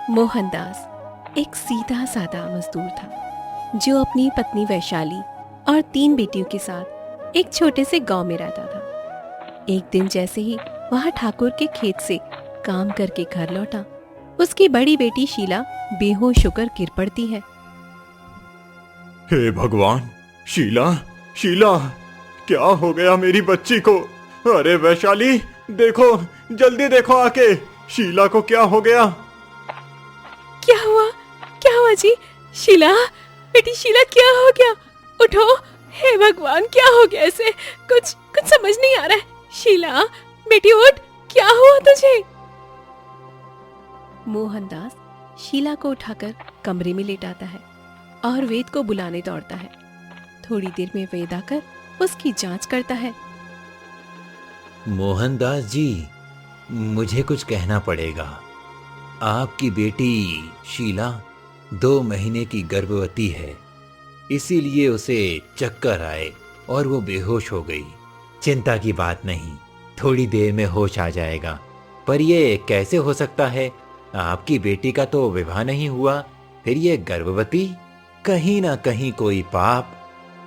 मोहनदास एक सीधा साधा मजदूर था जो अपनी पत्नी वैशाली और 3 बेटियों के साथ एक छोटे से गांव में रहता था। एक दिन जैसे ही वह ठाकुर के खेत से काम करके घर लौटा, उसकी बड़ी बेटी शीला बेहोश होकर गिर पड़ती है। हे भगवान, शीला, शीला, क्या हो गया मेरी बच्ची को? अरे वैशाली, देखो, जल्दी देखो आके, शीला को क्या हो गया? क्या हुआ? क्या हुआ जी? शीला, बेटी शीला, क्या हो गया? उठो, हे भगवान, क्या हो गया इसे? कुछ समझ नहीं आ रहा है। शीला बेटी उठ, क्या हुआ तुझे? मोहनदास शीला को उठाकर कमरे में लेटाता है और वेद को बुलाने दौड़ता है। थोड़ी देर में वेद आकर उसकी जांच करता है। मोहनदास जी, मुझे कुछ कहना पड़ेगा। आपकी बेटी शीला 2 महीने की गर्भवती है, इसीलिए उसे चक्कर आए और वो बेहोश हो गई। चिंता की बात नहीं, थोड़ी देर में होश आ जाएगा। पर ये कैसे हो सकता है? आपकी बेटी का तो विवाह नहीं हुआ, फिर ये गर्भवती? कहीं ना कहीं कोई पाप,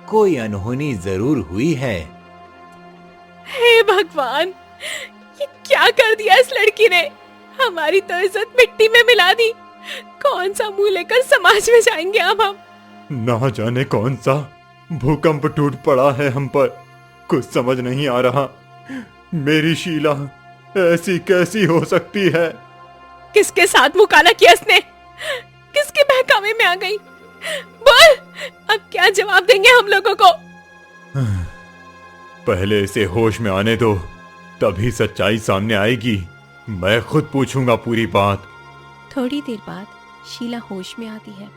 कोई अनहोनी जरूर हुई है। हे भगवान, ये क्या कर दिया इस लड़की ने? हमारी तो इज्जत मिट्टी में मिला दी। कौन सा मुंह लेकर समाज में जाएंगे अब हम? ना जाने कौन सा भूकंप टूट पड़ा है हम पर, कुछ समझ नहीं आ रहा। मेरी शीला ऐसी कैसी हो सकती है? किसके साथ मुकाला किया इसने? किसके बहकावे में आ गई? बोल, अब क्या जवाब देंगे हम लोगों को? पहले इसे होश में आने दो, तभी सच्चाई सामने आएगी। मैं खुद पूछूंगा पूरी बात। थोड़ी देर बाद शीला होश में आती है।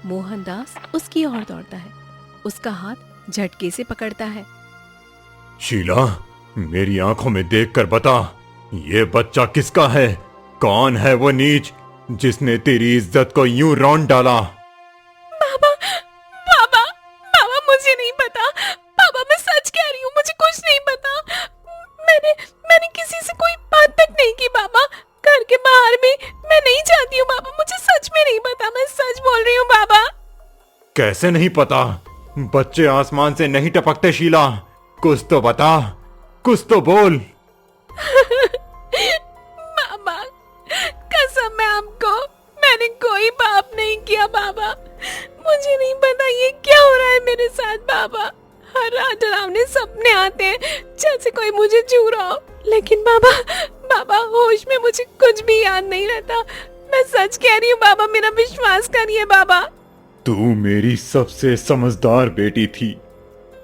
मोहनदास उसकी ओर दौड़ता है, उसका हाथ झटके से पकड़ता है। शीला, मेरी आंखों में देखकर बता, ये बच्चा किसका है? कौन है वो नीच जिसने तेरी इज्जत को यूं रौंद डाला? बाबा, बाबा, बाबा, मुझे नहीं पता। बाबा, मैं सच कह रही हूँ, मुझे कुछ नहीं पता। मैंने किसी से कोई बात तक नहीं की बाबा। घर के बाहर भी मैं नहीं जाती हूँ बाबा। मुझे सच में नहीं पता, मैं सच बोल रही हूँ बाबा। कैसे नहीं पता? बच्चे आसमान से नहीं टपकते शीला, कुछ तो बता, कुछ तो बोल। बाबा, कसम है आपको, मैंने कोई पाप नहीं किया बाबा। मुझे नहीं पता ये क्या हो रहा है मेरे साथ बाबा। हर रात डरावने सपने आते हैं जैसे कोई मुझे छू रहा हो, लेकिन बाबा होश में मुझे कुछ भी याद नहीं रहता। मैं सच कह रही हूँ बाबा, मेरा विश्वास करिए बाबा। तू मेरी सबसे समझदार बेटी थी,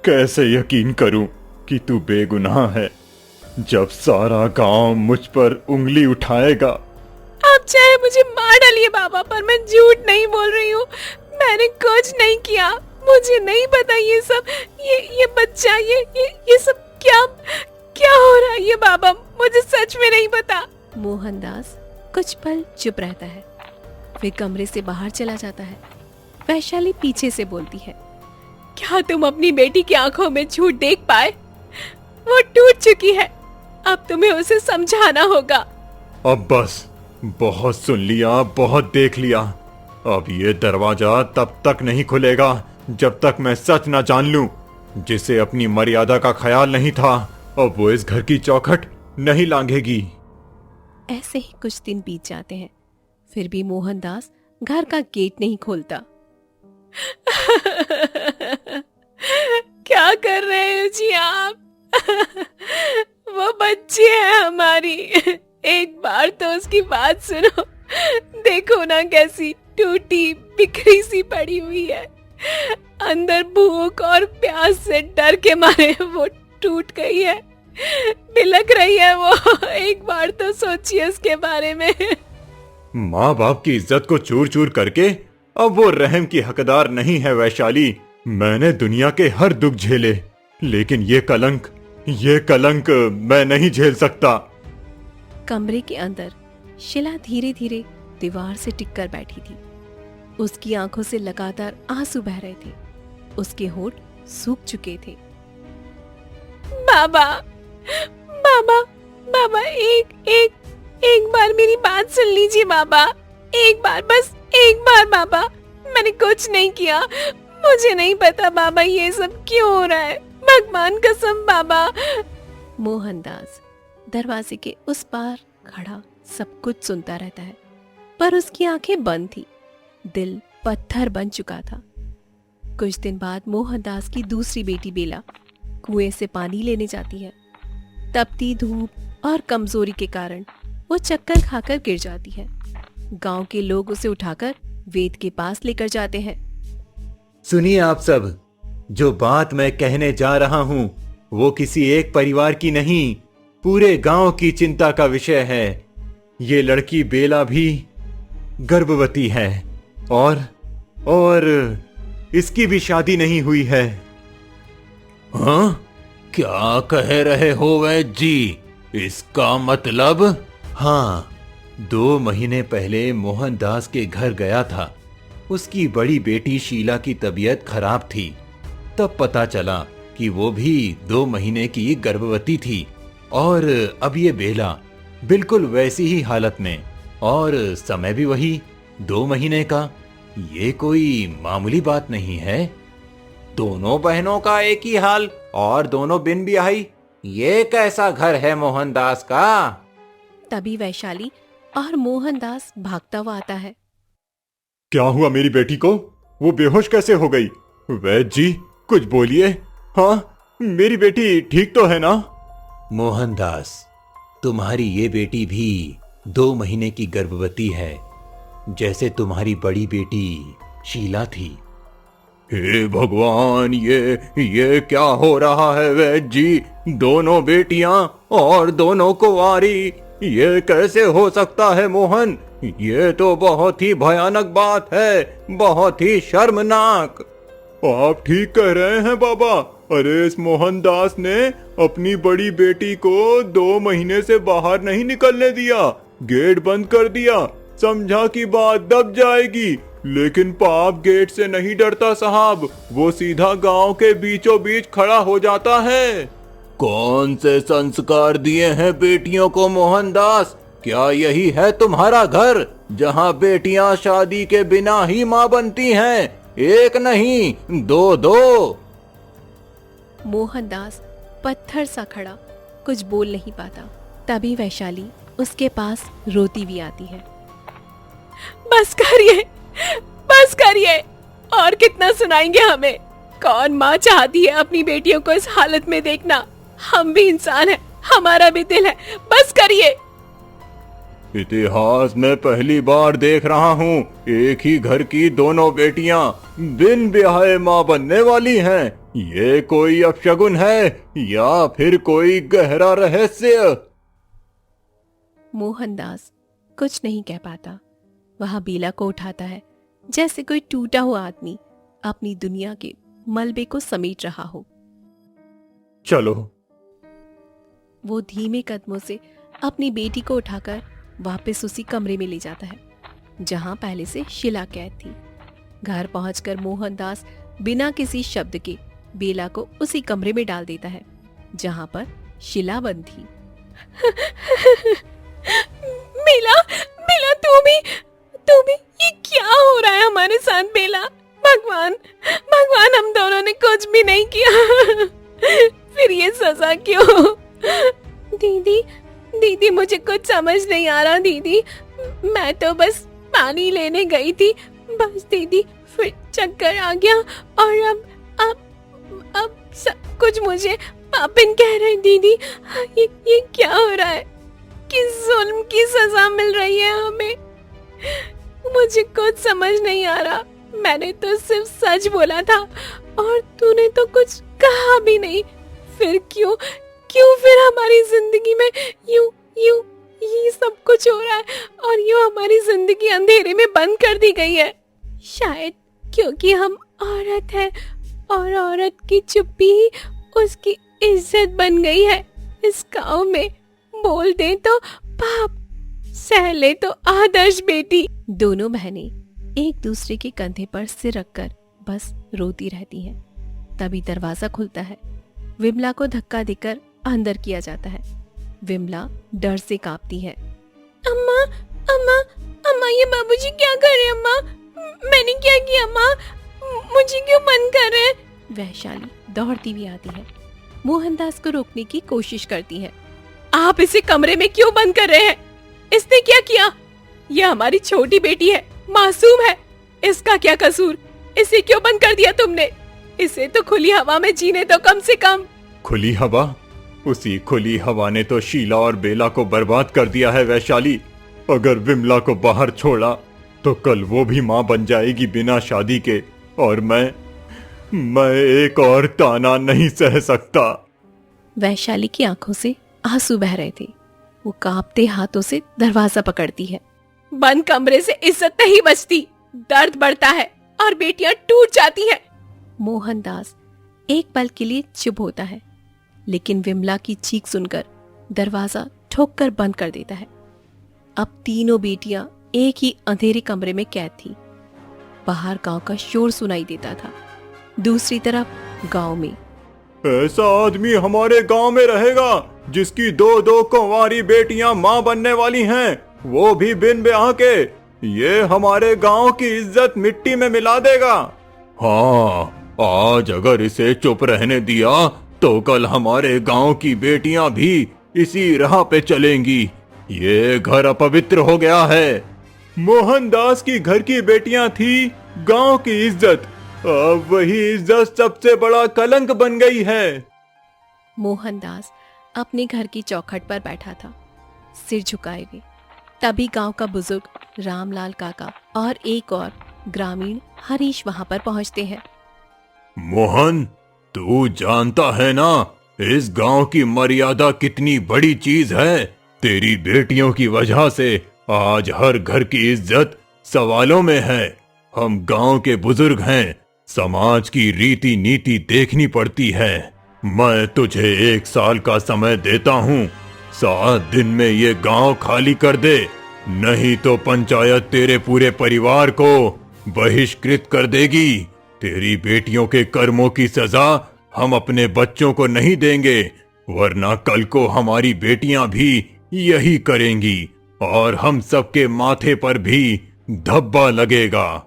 कैसे यकीन करूं कि तू बेगुनाह है जब सारा गांव मुझ पर उंगली उठाएगा। आप चाहे मुझे मार डालिए बाबा, पर मैं झूठ नहीं बोल रही हूँ। मैंने कुछ नहीं किया, मुझे नहीं पता ये सब, ये बच्चा, ये सब क्या हो रहा है ये बाबा, मुझे सच में नहीं पता। मोहनदास कुछ पल चुप रहता है, फिर कमरे से बाहर चला जाता है। वैशाली पीछे से बोलती है, क्या तुम अपनी बेटी की आंखों में झूठ देख पाए? वो टूट चुकी है, अब तुम्हें उसे समझाना होगा। अब बस, बहुत सुन लिया, बहुत देख लिया। अब ये दरवाजा तब तक नहीं खुलेगा जब तक मैं सच ना जान लूं। जिसे अपनी मर्यादा का ख्याल नहीं था, अब वो इस घर की चौखट नहीं लांघेगी। ऐसे ही कुछ दिन बीत जाते हैं, फिर भी मोहनदास घर का गेट नहीं खोलता। क्या कर रहे हो जी आप? वो बच्ची है हमारी, एक बार तो उसकी बात सुनो। देखो ना कैसी टूटी बिखरी सी पड़ी हुई है। अंदर भूख और प्यास से डर के मारे वो टूट गई है, बिलख रही है वो। एक बार तो सोचिए उसके बारे में। माँ बाप की इज्जत को चूर चूर करके अब वो रहम की हकदार नहीं है वैशाली। मैंने दुनिया के हर दुख झेले, लेकिन ये कलंक मैं नहीं झेल सकता। कमरे के अंदर शीला धीरे धीरे दीवार से टिककर बैठी थी। उसकी आंखों से लगातार आंसू बह रहे थे, उसके होंठ सूख चुके थे। बाबा, बाबा, बाबा, एक बार मेरी बात सुन लीजिए बाबा। एक बार, बस एक बार बाबा, मैंने कुछ नहीं किया। मुझे नहीं पता बाबा ये सब क्यों हो रहा है, भगवान कसम बाबा। मोहनदास दरवाजे के उस पार खड़ा सब कुछ सुनता रहता है, पर उसकी आंखें बंद थी, दिल पत्थर बन चुका था। कुछ दिन बाद मोहनदास की दूसरी बेटी बेला कुएं से पानी लेने जाती है। तपती धूप और कमजोरी के कारण वो चक्कर खाकर गिर जाती है। गांव के लोग उसे उठाकर वेद के पास लेकर जाते हैं। सुनिए आप सब, जो बात मैं कहने जा रहा हूं वो किसी एक परिवार की नहीं, पूरे गांव की चिंता का विषय है। ये लड़की बेला भी गर्भवती है और इसकी भी शादी नहीं हुई है। हाँ, क्या कह रहे हो वैद्य जी? इसका मतलब? हाँ, 2 महीने पहले मोहनदास के घर गया था। उसकी बड़ी बेटी शीला की तबीयत खराब थी। तब पता चला कि वो भी 2 महीने की गर्भवती थी और अब ये बेला बिल्कुल वैसी ही हालत में, और समय भी वही 2 महीने का। ये कोई मामूली बात नहीं है। दोनों बहनों का एक ही हाल और दोनों बिन ब्याही। ये कैसा घर है मोहनदास का? तभी वैशाली और मोहनदास भागता हुआ आता है। क्या हुआ मेरी बेटी को? वो बेहोश कैसे हो गई? वैद्य जी कुछ बोलिए। हाँ, मेरी बेटी ठीक तो है ना? मोहनदास, तुम्हारी ये बेटी भी 2 महीने की गर्भवती है, जैसे तुम्हारी बड़ी बेटी शीला थी। हे भगवान, ये क्या हो रहा है वैद्य जी? दोनों बेटियां और दोनों कुंवारी, ये कैसे हो सकता है मोहन? ये तो बहुत ही भयानक बात है, बहुत ही शर्मनाक। आप ठीक कह रहे हैं बाबा। अरे इस मोहनदास ने अपनी बड़ी बेटी को 2 महीने से बाहर नहीं निकलने दिया, गेट बंद कर दिया, समझा कि बात दब जाएगी। लेकिन पाप गेट से नहीं डरता साहब, वो सीधा गांव के बीचों बीच खड़ा हो जाता है। कौन से संस्कार दिए हैं बेटियों को मोहनदास? क्या यही है तुम्हारा घर, जहां बेटियां शादी के बिना ही मां बनती हैं? एक नहीं, 2-2। मोहनदास पत्थर सा खड़ा कुछ बोल नहीं पाता। तभी वैशाली उसके पास रोती भी आती है। बस करिए, बस करिए, और कितना सुनाएंगे हमें? कौन माँ चाहती है अपनी बेटियों को इस हालत में देखना? हम भी इंसान हैं, हमारा भी दिल है, बस करिए। इतिहास में पहली बार देख रहा हूँ एक ही घर की दोनों बेटियां बिन ब्याहे मां बनने वाली हैं। ये कोई अपशगुन है या फिर कोई गहरा रहस्य? मोहनदास कुछ नहीं कह पाता। वह बेला को उठाता है, जैसे कोई टूटा हुआ आदमी अपनी दुनिया के मलबे को समेट रहा हो। चलो। वो धीमे कदमों से अपनी बेटी को उठाकर वापस उसी कमरे में ले जाता है जहां पहले से शीला कैद थी। घर पहुंचकर मोहनदास बिना किसी शब्द के बेला को उसी कमरे में डाल देता है जहां पर शीला बंद थी। बेला, बेला तू भी, ये क्या हो रहा है हमारे साथ बेला? भगवान, भगवान, हम दोनों ने कुछ भी नहीं किया, फिर ये सजा क्यों? दीदी मुझे कुछ समझ नहीं आ रहा दीदी। मैं तो बस पानी लेने गई थी, बस दीदी, फिर चक्कर आ गया और अब सब कुछ मुझे पापिन कह रहे हैं दीदी। ये क्या हो रहा है? किस जुल्म की सजा मिल रही है हमें? मुझे कुछ समझ नहीं आ रहा। मैंने तो सिर्फ सच बोला था और तूने तो कुछ कहा भी नहीं। फिर क्यों फिर हमारी जिंदगी में यूं ये सब कुछ हो रहा है और यूं हमारी जिंदगी अंधेरे में बंद कर दी गई है? शायद क्योंकि हम औरत है और औरत की चुप्पी ही उसकी इज्जत बन गई है इस गांव में। बोल दे तो पाप, सह ले तो आदर्श बेटी। दोनों बहनें एक दूसरे के कंधे पर सिर रखकर बस रोती रहती हैं। तभी दरवाजा खुलता है। विमला को धक्का देकर अंदर किया जाता है। विमला डर से कांपती है। अम्मा, अम्मा, अम्मा अम्मा ये बाबूजी क्या कर रहे हैं अम्मा? मैंने क्या किया अम्मा? मुझे क्यों बंद कर रहे हैं? वैशाली दौड़ती हुई आती है, मोहनदास को रोकने की कोशिश करती है। आप इसे कमरे में क्यों बंद कर रहे हैं? इसने क्या किया? यह हमारी छोटी बेटी है, मासूम है, इसका क्या कसूर? इसे क्यों बंद कर दिया तुमने? इसे तो खुली हवा में जीने दो कम से कम। खुली हवा? उसी खुली हवा ने तो शीला और बेला को बर्बाद कर दिया है वैशाली। अगर विमला को बाहर छोड़ा तो कल वो भी माँ बन जाएगी बिना शादी के, और मैं एक और ताना नहीं सह सकता। वैशाली की आंखों से आंसू बह रहे थे। वो कांपते हाथों से दरवाजा पकड़ती है। बंद कमरे से इज्जत नहीं बचती, दर्द बढ़ता है और बेटियां टूट जाती हैं। मोहनदास एक पल के लिए चुप होता है, लेकिन विमला की चीख सुनकर दरवाजा ठोक कर बंद कर देता है। अब तीनों बेटियां एक ही अंधेरे कमरे में कैद थी। बाहर गांव का शोर सुनाई देता था। दूसरी तरफ गांव में ऐसा आदमी हमारे गांव में रहेगा जिसकी दो दो कुंवारी बेटियां मां बनने वाली हैं, वो भी बिन ब्याह के। ये हमारे गांव की इज्जत मिट्टी में मिला देगा। हाँ, आज अगर इसे चुप रहने दिया तो कल हमारे गांव की बेटियां भी इसी राह पे चलेंगी। ये घर अपवित्र हो गया है। मोहनदास की घर की बेटियां थी गांव की इज्जत, अब वही इज्जत सबसे बड़ा कलंक बन गई है। मोहनदास अपने घर की चौखट पर बैठा था, सिर झुकाए हुए। तभी गांव का बुजुर्ग रामलाल काका और एक और ग्रामीण हरीश वहां पर पहुंचते हैं। मोहन, तू जानता है ना इस गांव की मर्यादा कितनी बड़ी चीज है। तेरी बेटियों की वजह से आज हर घर की इज्जत सवालों में है। हम गांव के बुजुर्ग हैं, समाज की रीति नीति देखनी पड़ती है। मैं तुझे 1 साल का समय देता हूँ, 7 दिन में ये गांव खाली कर दे, नहीं तो पंचायत तेरे पूरे परिवार को बहिष्कृत कर देगी। तेरी बेटियों के कर्मों की सजा हम अपने बच्चों को नहीं देंगे, वरना कल को हमारी बेटियां भी यही करेंगी और हम सबके माथे पर भी धब्बा लगेगा।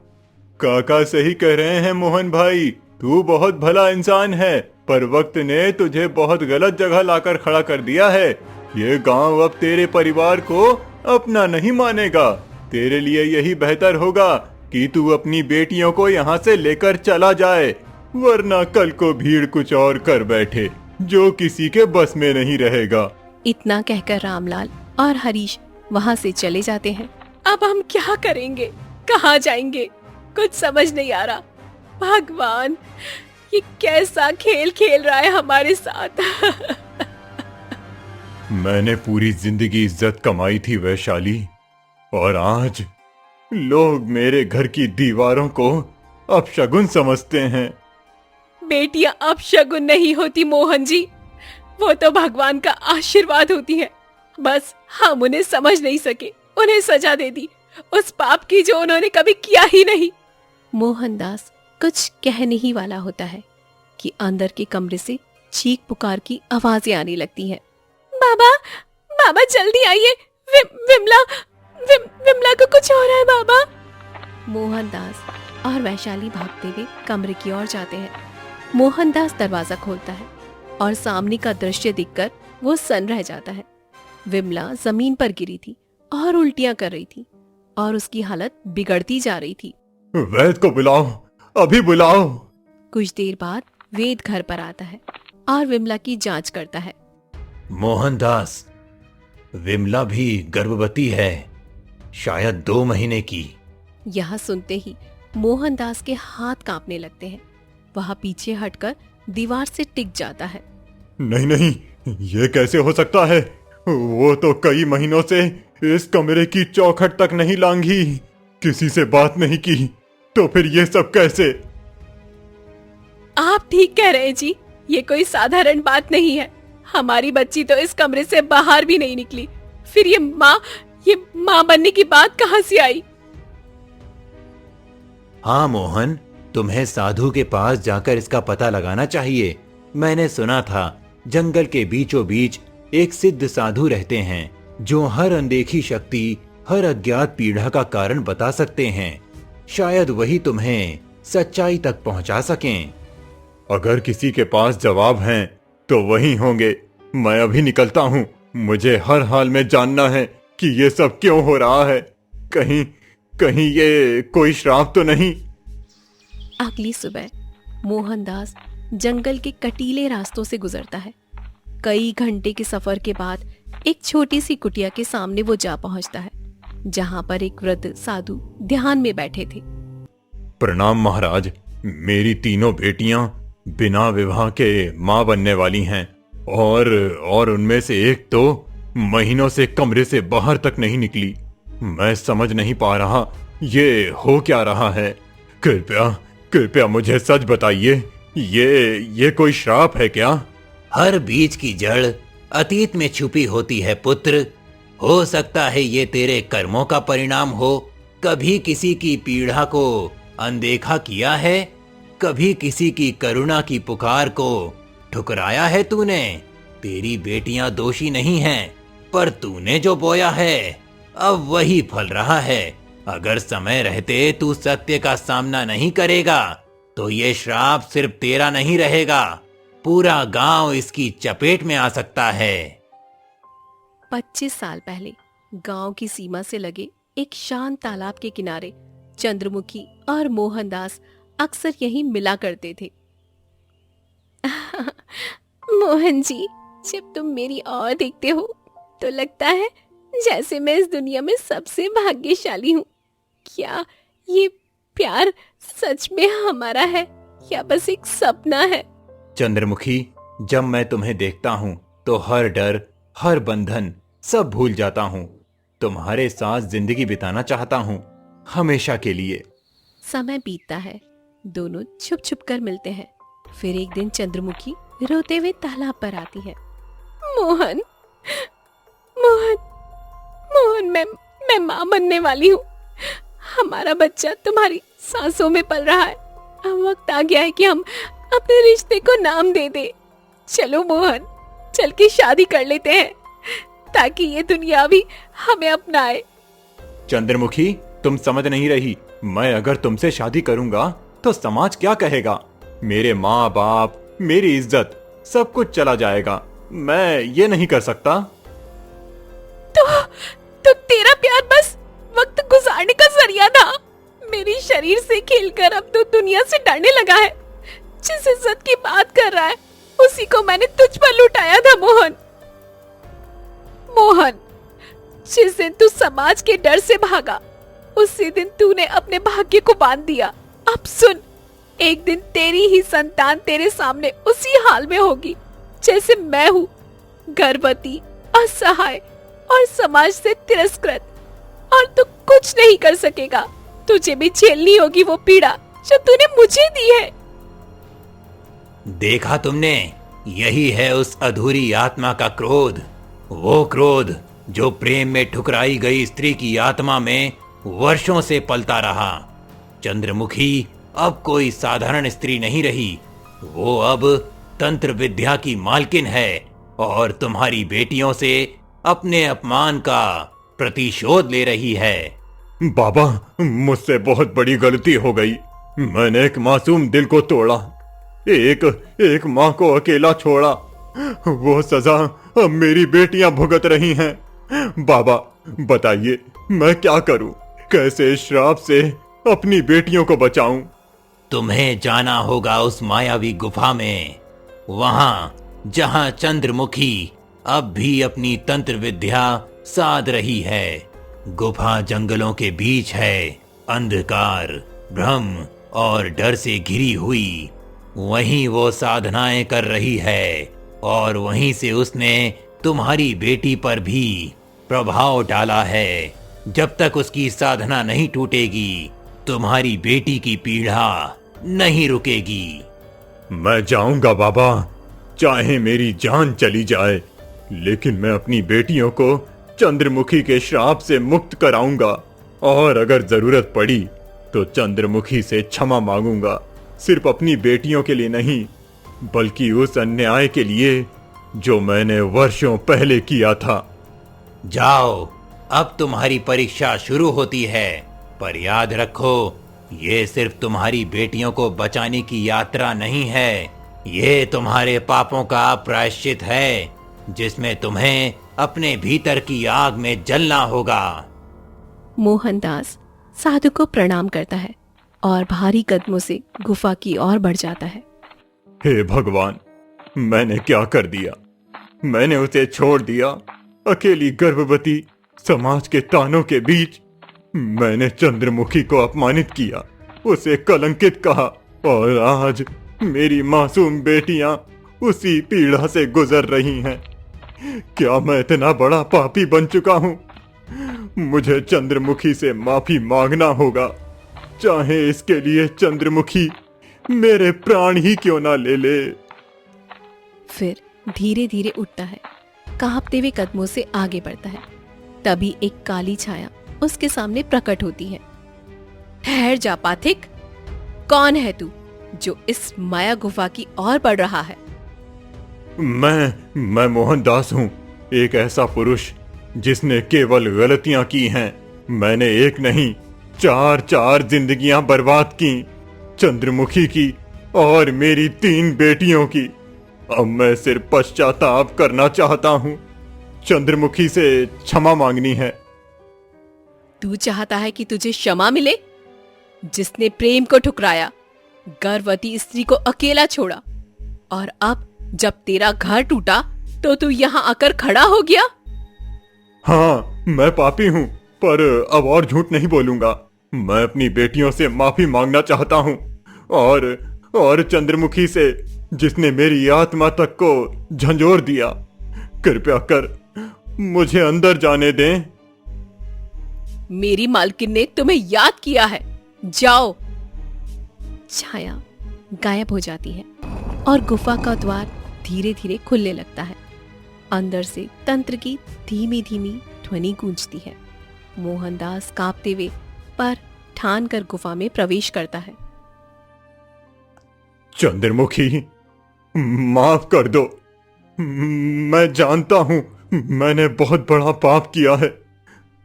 काका सही कह रहे हैं मोहन भाई, तू बहुत भला इंसान है, पर वक्त ने तुझे बहुत गलत जगह लाकर खड़ा कर दिया है। ये गांव अब तेरे परिवार को अपना नहीं मानेगा। तेरे लिए यही बेहतर होगा कि तू अपनी बेटियों को यहाँ से लेकर चला जाए, वरना कल को भीड़ कुछ और कर बैठे जो किसी के बस में नहीं रहेगा। इतना कहकर रामलाल और हरीश वहां से चले जाते हैं। अब हम क्या करेंगे, कहाँ जाएंगे, कुछ समझ नहीं आ रहा। भगवान, ये कैसा खेल खेल रहा है हमारे साथ। मैंने पूरी जिंदगी इज्जत कमाई थी वैशाली, और आज लोग मेरे घर की दीवारों को अपशगुन समझते हैं। बेटियां अपशगुन नहीं होती मोहन जी, वो तो भगवान का आशीर्वाद होती है। बस हम उन्हें समझ नहीं सके, उन्हें सजा दे दी उस पाप की जो उन्होंने कभी किया ही नहीं। मोहनदास कुछ कहने ही वाला होता है कि अंदर के कमरे से चीख पुकार की आवाजें आने लगती हैं। बाबा, बाबा जल्दी आइए, विमला को कुछ हो रहा है बाबा। मोहनदास और वैशाली भागते हुए कमरे की ओर जाते हैं। मोहनदास दरवाजा खोलता है और सामने का दृश्य देखकर वो सन्न रह जाता है। विमला जमीन पर गिरी थी और उल्टियां कर रही थी और उसकी हालत बिगड़ती जा रही थी। वैद को बुलाओ, अभी बुलाओ। कुछ देर बाद वेद घर पर आता है और विमला की जांच करता है। मोहनदास, विमला भी गर्भवती है, शायद 2 महीने की। यह सुनते ही मोहनदास के हाथ कांपने लगते हैं। वह पीछे हटकर दीवार से टिक जाता है। नहीं नहीं, ये कैसे हो सकता है? वो तो कई महीनों से इस कमरे की चौखट तक नहीं लांघी, किसी से बात नहीं की, तो फिर ये सब कैसे? आप ठीक कह रहे हैं जी, ये कोई साधारण बात नहीं है। हमारी बच्ची तो इस कमरे से बाहर भी नहीं निकली, फिर ये माँ बनने की बात कहाँ से आई? हाँ मोहन, तुम्हें साधु के पास जाकर इसका पता लगाना चाहिए। मैंने सुना था जंगल के बीचों बीच एक सिद्ध साधु रहते हैं जो हर अनदेखी शक्ति, हर अज्ञात पीड़ा का कारण बता सकते हैं। शायद वही तुम्हें सच्चाई तक पहुंचा सकें। अगर किसी के पास जवाब हैं तो वही होंगे। मैं अभी निकलता हूँ। मुझे हर हाल में जानना है कि ये सब क्यों हो रहा है। कहीं कहीं ये कोई श्राप तो नहीं। अगली सुबह मोहनदास जंगल के कटीले रास्तों से गुजरता है। कई घंटे के सफर के बाद एक छोटी सी कुटिया के सामने वो जा पहुंचता है, जहां पर एक वृद्ध साधु ध्यान में बैठे थे। प्रणाम महाराज। मेरी तीनों बेटियां बिना विवाह के मां बनने वाली हैं और उनमें से एक तो महीनों से कमरे से बाहर तक नहीं निकली। मैं समझ नहीं पा रहा ये हो क्या रहा है। कृपया कृपया मुझे सच बताइए, ये कोई श्राप है क्या? हर बीज की जड़ अतीत में छुपी होती है पुत्र। हो सकता है ये तेरे कर्मों का परिणाम हो। कभी किसी की पीड़ा को अनदेखा किया है, कभी किसी की करुणा की पुकार को ठुकराया है तूने। तेरी बेटियां दोषी नहीं हैं, पर तूने जो बोया है अब वही फल रहा है। अगर समय रहते तू सत्य का सामना नहीं करेगा तो ये श्राप सिर्फ तेरा नहीं रहेगा, पूरा गांव इसकी चपेट में आ सकता है। 25 साल पहले गांव की सीमा से लगे एक शांत तालाब के किनारे चंद्रमुखी और मोहनदास अक्सर यहीं मिला करते थे। मोहन जी, जब तुम मेरी ओर देखते हो तो लगता है जैसे मैं इस दुनिया में सबसे भाग्यशाली हूँ। क्या ये प्यार सच में हमारा है या बस एक सपना है? चंद्रमुखी, जब मैं तुम्हें देखता हूँ तो हर डर, हर बंधन सब भूल जाता हूँ। तुम्हारे साथ जिंदगी बिताना चाहता हूँ, हमेशा के लिए। समय बीतता है, दोनों छुप छुप कर मिलते हैं। फिर एक दिन चंद्रमुखी रोते हुए तालाब पर आती है। मोहन मोहन मोहन, मैं माँ बनने वाली हूँ। हमारा बच्चा तुम्हारी सांसों में पल रहा है। अब वक्त आ गया है कि हम अपने रिश्ते को नाम दे दे। चलो मोहन, चल के शादी कर लेते हैं ताकि ये दुनिया भी हमें अपनाए। चंद्रमुखी, तुम समझ नहीं रही। मैं अगर तुमसे शादी करूंगा तो समाज क्या कहेगा? मेरे माँ बाप, मेरी इज्जत, सब कुछ चला जाएगा। मैं ये नहीं कर सकता। तो तेरा प्यार बस वक्त गुजारने का जरिया था। मेरी शरीर से खेलकर अब तो दुनिया से डरने लगा है। जिस इज्जत की बात कर रहा है उसी को मैंने तुझ पर लुटाया था मोहन। मोहन, जिस दिन तू समाज के डर से भागा उसी दिन तूने अपने भाग्य को बांध दिया। अब सुन, एक दिन तेरी ही संतान तेरे सामने उसी हाल में होगी जैसे मैं हूँ, गर्भवती, असहाय और समाज से तिरस्कृत। और तू कुछ नहीं कर सकेगा। तुझे भी झेलनी होगी वो पीड़ा जो तूने मुझे दी है। देखा तुमने, यही है उस अधूरी आत्मा का क्रोध। वो क्रोध जो प्रेम में ठुकराई गई स्त्री की आत्मा में वर्षों से पलता रहा। चंद्रमुखी अब कोई साधारण स्त्री नहीं रही, वो अब तंत्र विद्या की मालकिन है और तुम्हारी बेटियों से अपने अपमान का प्रतिशोध ले रही है। बाबा, मुझसे बहुत बड़ी गलती हो गई। मैंने एक मासूम दिल को तोड़ा, एक माँ को अकेला छोड़ा। वो सजा अब मेरी बेटियां भुगत रही हैं। बाबा बताइए, मैं क्या करूं? कैसे इस श्राप से अपनी बेटियों को बचाऊं? तुम्हें जाना होगा उस मायावी गुफा में, वहां जहां चंद्रमुखी अब भी अपनी तंत्र विद्या साध रही है। गुफा जंगलों के बीच है, अंधकार, भ्रम और डर से घिरी हुई। वहीं वो साधनाएं कर रही है और वहीं से उसने तुम्हारी बेटी पर भी प्रभाव डाला है। जब तक उसकी साधना नहीं टूटेगी, तुम्हारी बेटी की पीड़ा नहीं रुकेगी। मैं जाऊंगा बाबा, चाहे मेरी जान चली जाए, लेकिन मैं अपनी बेटियों को चंद्रमुखी के श्राप से मुक्त कराऊंगा। और अगर जरूरत पड़ी तो चंद्रमुखी से क्षमा मांगूंगा, सिर्फ अपनी बेटियों के लिए नहीं, बल्कि उस अन्याय के लिए जो मैंने वर्षों पहले किया था। जाओ, अब तुम्हारी परीक्षा शुरू होती है, पर याद रखो, ये सिर्फ तुम्हारी बेटियों को बचाने की यात्रा नहीं है, ये तुम्हारे पापों का प्रायश्चित है, जिसमें तुम्हें अपने भीतर की आग में जलना होगा। मोहनदास साधु को प्रणाम करता है और भारी कदमों से गुफा की ओर बढ़ जाता है। हे भगवान, मैंने क्या कर दिया? मैंने उसे छोड़ दिया, अकेली गर्भवती समाज के तानों के बीच। मैंने चंद्रमुखी को अपमानित किया, उसे कलंकित कहा, और आज मेरी मासूम बेटियां उसी पीड़ा से गुजर रही हैं। क्या मैं इतना बड़ा पापी बन चुका हूं? मुझे चंद्रमुखी से माफी मांगना होगा, चाहे इसके लिए चंद्रमुखी मेरे प्राण ही क्यों ना ले ले। फिर धीरे धीरे उठता है, कांपते हुए कदमों से आगे बढ़ता है। तभी एक काली छाया उसके सामने प्रकट होती है। ठहर जा पाथिक, कौन है तू जो इस माया गुफा की ओर बढ़ रहा है? मैं मोहनदास हूँ, एक ऐसा पुरुष जिसने केवल गलतियां की हैं। मैंने एक नहीं, चार जिंदगियां बर्बाद की, चंद्रमुखी की और मेरी 3 बेटियों की। अब मैं सिर्फ पश्चाताप करना चाहता हूँ, चंद्रमुखी से क्षमा मांगनी है। तू चाहता है कि तुझे क्षमा मिले? जिसने प्रेम को ठुकराया, गर्भवती स्त्री को अकेला छोड़ा, और अब जब तेरा घर टूटा तो तू यहाँ आकर खड़ा हो गया? हाँ, मैं पापी हूँ, पर अब और झूठ नहीं बोलूंगा। मैं अपनी बेटियों से माफी मांगना चाहता हूँ, और चंद्रमुखी से, जिसने मेरी आत्मा तक को झंझोर दिया। कृपया कर मुझे अंदर जाने दें। मेरी मालकिन ने तुम्हें याद किया है, जाओ। छाया गायब हो जाती है और गुफा का द्वार धीरे धीरे खुलने लगता है। अंदर से तंत्र की धीमी धीमी ध्वनि गूंजती है। मोहनदास कांपते हुए पर ठान कर गुफा में प्रवेश करता है। चंद्रमुखी, माफ कर दो। मैं जानता हूं मैंने बहुत बड़ा पाप किया है।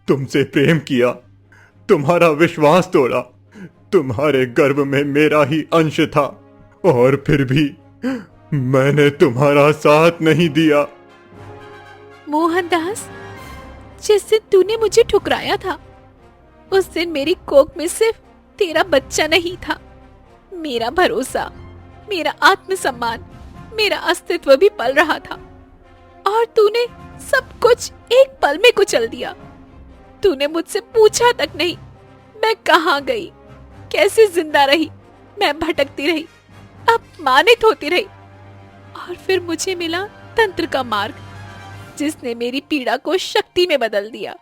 तुमसे प्रेम किया, तुम्हारा विश्वास तोड़ा, तुम्हारे गर्भ में मेरा ही अंश था, और फिर भी मैंने तुम्हारा साथ नहीं दिया। मोहनदास, जिस दिन तूने मुझे ठुकराया था, उस दिन मेरी कोख में सिर्फ तेरा बच्चा नहीं था, मेरा भरोसा, मेरा आत्मसम्मान, मेरा अस्तित्व भी पल रहा था, और तूने सब कुछ एक पल में कुचल दिया। तूने मुझसे पूछा तक नहीं मैं कहाँ गई, कैसे जिंदा रही। मैं भटकती रही, अपमानित होती रही, और फिर मुझे मिला तंत्र का मार्ग, जिसने मेरी पीड़ा को शक्ति में बदल दिया।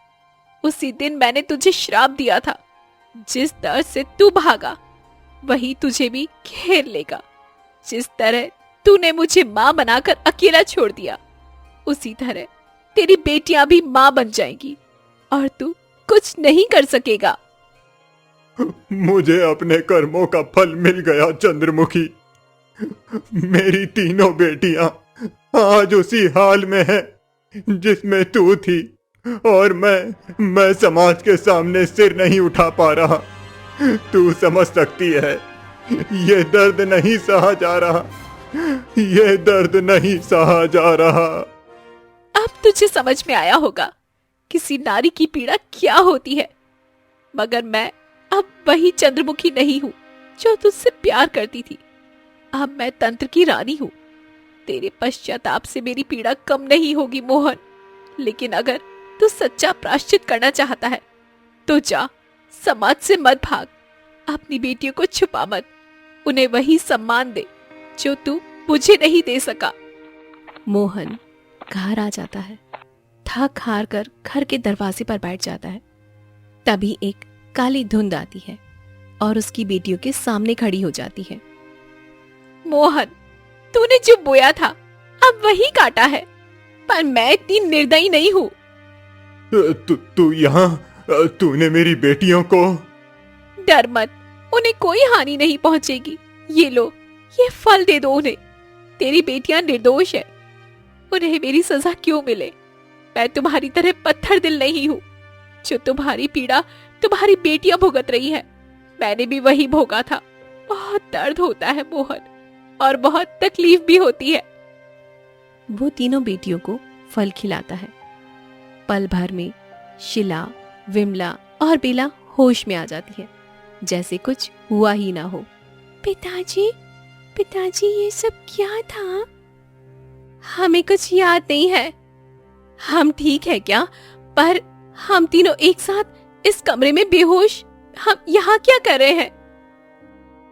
उसी दिन मैंने तुझे श्राप दिया था, जिस दर्द से तू भागा वही तुझे भी घेर लेगा। जिस तरह तूने मुझे माँ बनाकर अकेला छोड़ दिया, उसी तरह तेरी बेटियां भी माँ बन जाएंगी, और तू कुछ नहीं कर सकेगा। मुझे अपने कर्मों का फल मिल गया चंद्रमुखी। मेरी 3 बेटियां आज उसी हाल में है जिसमें तू थी, और मैं समाज के सामने सिर नहीं उठा पा रहा। तू समझ सकती है, ये दर्द नहीं सहा जा रहा, ये दर्द नहीं सहा जा रहा। अब तुझे समझ में आया होगा किसी नारी की पीड़ा क्या होती है, मगर मैं अब वही चंद्रमुखी नहीं हूँ जो तुझसे प्यार करती थी। अब मैं तंत्र की रानी हूँ। तेरे पश्चाताप से मेरी पीड़ा कम नहीं होगी मोहन, लेकिन अगर तू सच्चा प्रायश्चित करना चाहता है तो जा, समाज से मत भाग, अपनी बेटियों को छुपा मत, उन्हें वही सम्मान दे जो तू मुझे नहीं दे सका। मोहन घर आ जाता है, थक हार कर घर के दरवाजे पर बैठ जाता है। तभी एक काली धुंध आती है और उसकी बेटियों के सामने खड़ी हो जाती है। मोहन, तूने जो बोया था अब वही काटा है, पर मैं इतनी निर्दयी नहीं हूँ। तू यहाँ, तूने मेरी बेटियों को। डर मत, उन्हें कोई हानि नहीं पहुंचेगी। ये लो, ये फल दे दो उन्हें। तेरी बेटियां निर्दोष है, उन्हें मेरी सजा क्यों मिले। मैं तुम्हारी तरह पत्थर दिल नहीं हूँ, जो तुम्हारी पीड़ा तुम्हारी बेटियां भुगत रही है, मैंने भी वही भोगा था। बहुत दर्द होता है मोहन, और बहुत तकलीफ भी होती है। वो तीनों बेटियों को फल खिलाता है। पल भर में शिला, विमला और बेला होश में आ जाती है, जैसे कुछ हुआ ही ना हो। पिताजी, पिताजी, ये सब क्या था? हमें कुछ याद नहीं है। हम ठीक है क्या? पर हम तीनों एक साथ इस कमरे में बेहोश, हम यहाँ क्या कर रहे हैं?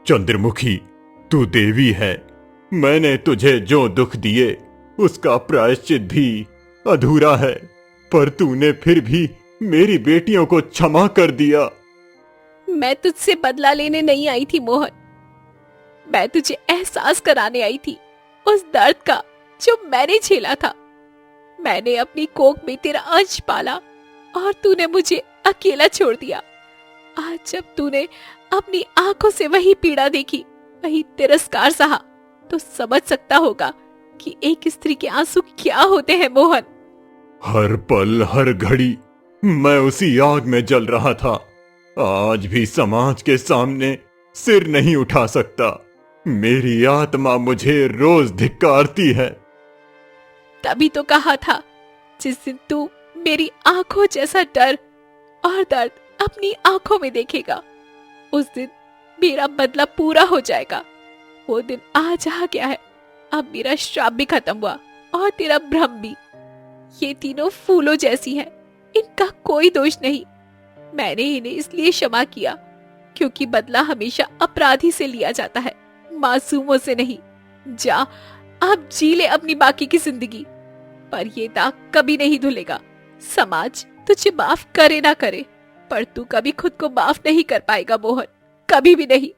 चंद्रमुखी, तू देवी है। मैंने तुझे जो दुख दिए उसका प्रायश्चित भी अधूरा है, पर तूने फिर भी मेरी बेटियों को क्षमा कर दिया। मैं तुझसे बदला लेने नहीं आई थी मोहन, मैं तुझे एहसास कराने आई थी उस दर्द का जो मैंने झेला था। मैंने अपनी कोख में तेरा अंश पाला और तूने मुझे अकेला छोड़ दिया। आज जब तूने अपनी आंखों से वही पीड़ा देखी, वही तिरस्कार सहा, तो समझ सकता होगा कि एक स्त्री के आंसू क्या होते हैं मोहन। हर पल हर घड़ी मैं उसी आग में जल रहा था। आज भी समाज के सामने सिर नहीं उठा सकता। मेरी आत्मा मुझे रोज धिक्कारती है। तभी तो कहा था, जिस दिन तू मेरी आंखों जैसा डर और दर्द अपनी आंखों में देखेगा, उस दिन मेरा बदला पूरा हो जाएगा। वो दिन आज आ गया है। अब मेरा श्राप भी खत्म हुआ और तेरा भ्रम भी। ये तीनों फूलों जैसी हैं, इनका कोई दोष नहीं। मैंने इन्हें इसलिए क्षमा किया क्योंकि बदला हमेशा अपराधी से लिया जाता है, मासूमों से नहीं। जा, अब जी ले अपनी बाकी की जिंदगी, पर ये दाग कभी नहीं धुलेगा। समाज तुझे माफ करे ना करे, पर तू कभी खुद को माफ नहीं कर पाएगा मोहन, कभी भी नहीं।